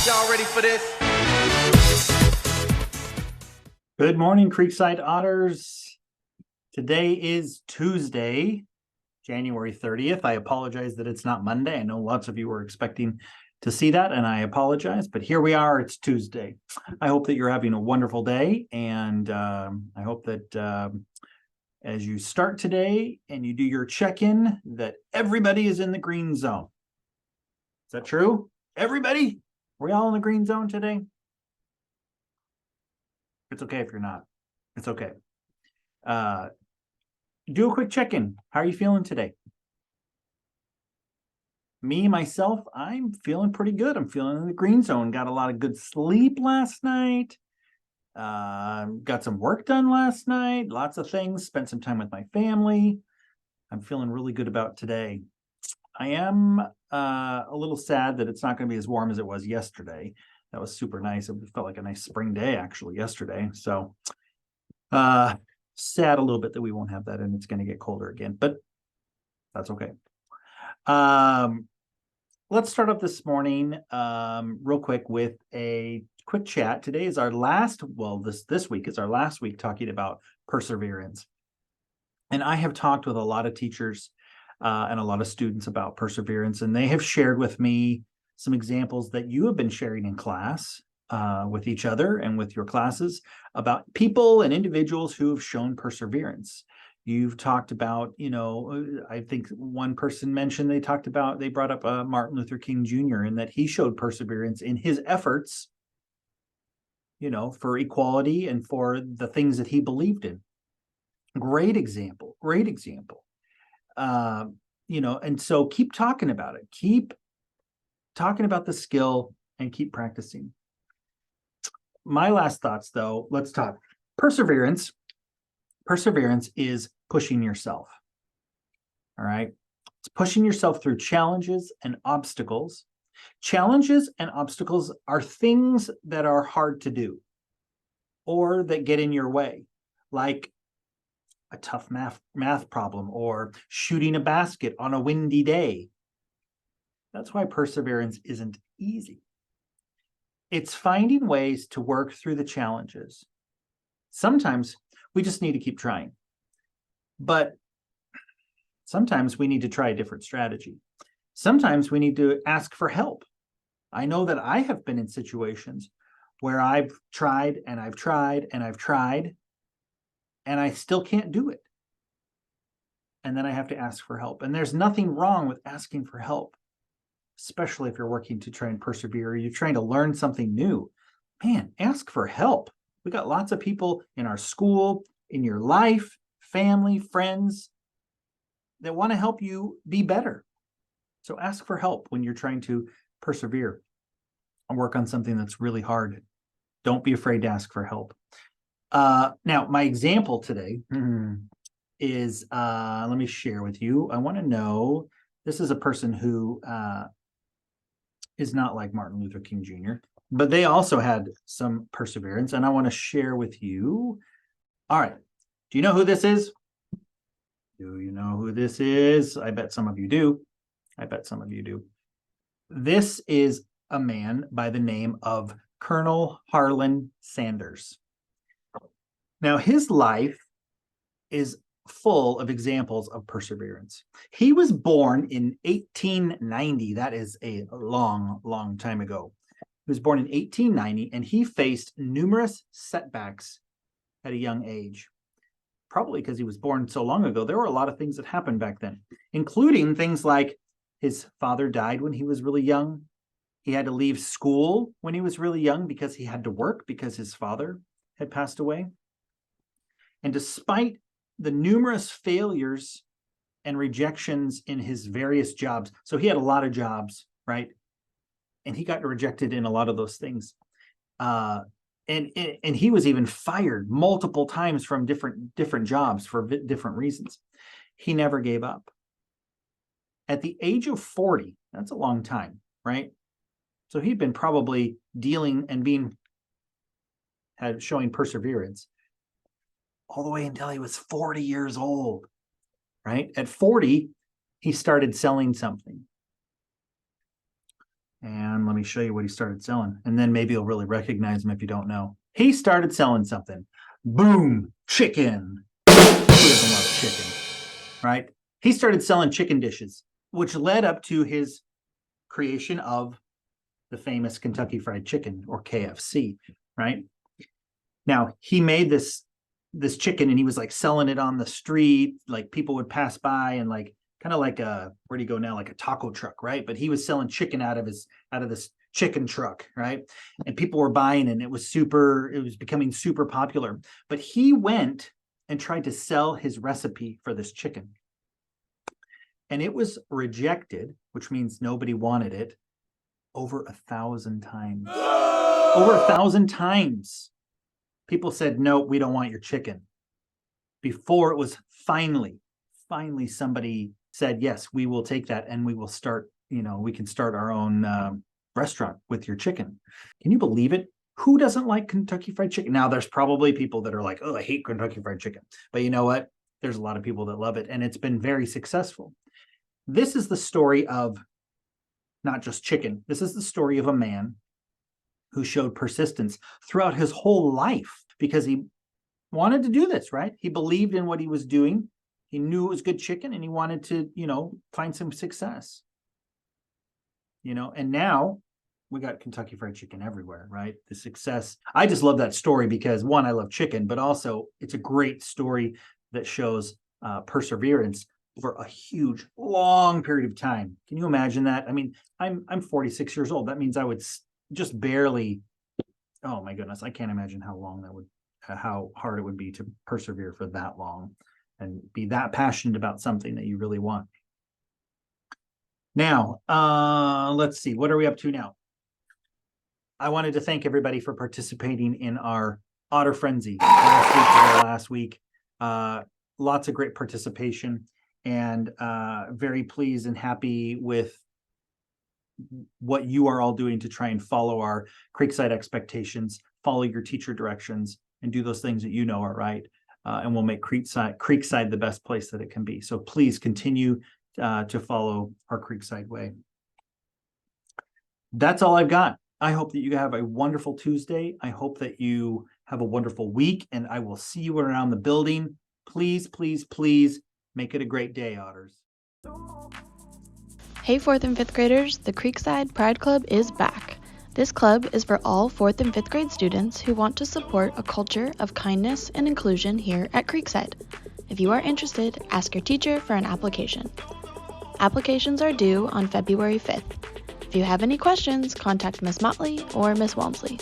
Y'all ready for this? Good morning, Creekside Otters. Today is Tuesday, January 30th. I apologize that it's not Monday. I know lots of you were expecting to see that, and I apologize, but here we are. It's Tuesday. I hope that you're having a wonderful day, and I hope that as you start today and you do your check-in, that everybody is in the green zone. Is that true? Everybody? Are we all in the green zone today? It's okay if you're not. It's okay. Do a quick check-in. How are you feeling today? Me, myself, I'm feeling pretty good. I'm feeling in the green zone. Got a lot of good sleep last night. Got some work done last night. Lots of things. Spent some time with my family. I'm feeling really good about today. I am a little sad that it's not going to be as warm as it was yesterday. That was super nice. It felt like a nice spring day actually yesterday. So sad a little bit that we won't have that and it's going to get colder again, but that's okay. Let's start off this morning real quick with a quick chat. Today is our last, well, this week is our last week talking about perseverance. And I have talked with a lot of teachers and a lot of students about perseverance, and they have shared with me some examples that you have been sharing in class with each other and with your classes about people and individuals who have shown perseverance. You've talked about, I think one person mentioned they brought up Martin Luther King Jr. and that he showed perseverance in his efforts, for equality and for the things that he believed in. Great example. And so keep talking about it. Keep talking about the skill and keep practicing. My last thoughts, though, let's talk perseverance. Perseverance is pushing yourself. All right. It's pushing yourself through challenges and obstacles. Challenges and obstacles are things that are hard to do or that get in your way, like a tough math problem or shooting a basket on a windy day. That's why perseverance isn't easy. It's finding ways to work through the challenges. Sometimes we just need to keep trying, but sometimes we need to try a different strategy. Sometimes we need to ask for help. I know that I have been in situations where I've tried and I've tried and I've tried, and I still can't do it. And then I have to ask for help. And there's nothing wrong with asking for help, especially if you're working to try and persevere, or you're trying to learn something new. Man, ask for help. We got lots of people in our school, in your life, family, friends that want to help you be better. So ask for help when you're trying to persevere and work on something that's really hard. Don't be afraid to ask for help. Now, my example today is, let me share with you. I want to know, this is a person who is not like Martin Luther King Jr., but they also had some perseverance, and I want to share with you. All right. Do you know who this is? Do you know who this is? I bet some of you do. This is a man by the name of Colonel Harlan Sanders. Now, his life is full of examples of perseverance. He was born in 1890. That is a long, long time ago. He was born in 1890, and he faced numerous setbacks at a young age. Probably because he was born so long ago. There were a lot of things that happened back then, including things like his father died when he was really young. He had to leave school when he was really young because he had to work because his father had passed away. And despite the numerous failures and rejections in his various jobs, so he had a lot of jobs, right? And he got rejected in a lot of those things. And he was even fired multiple times from different jobs for different reasons. He never gave up. At the age of 40, that's a long time, right? So he'd been probably dealing and showing perseverance all the way until he was 40 years old, right? At 40, he started selling something. And let me show you what he started selling. And then maybe you'll really recognize him if you don't know. He started selling something. Boom, chicken. Who doesn't love chicken, right? He started selling chicken dishes, which led up to his creation of the famous Kentucky Fried Chicken, or KFC, right? Now, he made this chicken, and he was like selling it on the street. Like people would pass by, and like kind of like where do you go now? Like a taco truck, right? But he was selling chicken out of this chicken truck, right? And people were buying, and it was becoming super popular. But he went and tried to sell his recipe for this chicken, and it was rejected, which means nobody wanted it, over 1,000 times. Over 1,000 times. People said, no, we don't want your chicken. Before it was finally somebody said, yes, we will take that, and we will start, we can start our own restaurant with your chicken. Can you believe it? Who doesn't like Kentucky Fried Chicken? Now, there's probably people that are like, oh, I hate Kentucky Fried Chicken. But you know what? There's a lot of people that love it, and it's been very successful. This is the story of not just chicken. This is the story of a man who showed persistence throughout his whole life because he wanted to do this, right? He believed in what he was doing. He knew it was good chicken, and he wanted to, find some success. And now we got Kentucky Fried Chicken everywhere, right? The success. I just love that story because, one, I love chicken, but also it's a great story that shows perseverance for a huge, long period of time. Can you imagine that? I mean, I'm 46 years old. That means I would just barely, oh my goodness, I can't imagine how hard it would be to persevere for that long and be that passionate about something that you really want. Now, let's see, what are we up to now? I wanted to thank everybody for participating in our Otter Frenzy last week. Lots of great participation, and very pleased and happy with what you are all doing to try and follow our Creekside expectations, follow your teacher directions, and do those things that you know are right. And we'll make Creekside the best place that it can be. So please continue to follow our Creekside way. That's all I've got. I hope that you have a wonderful Tuesday. I hope that you have a wonderful week, and I will see you around the building. Please, please, please make it a great day, Otters. Hey 4th and 5th graders, the Creekside Pride Club is back. This club is for all 4th and 5th grade students who want to support a culture of kindness and inclusion here at Creekside. If you are interested, ask your teacher for an application. Applications are due on February 5th. If you have any questions, contact Miss Motley or Miss Walmsley.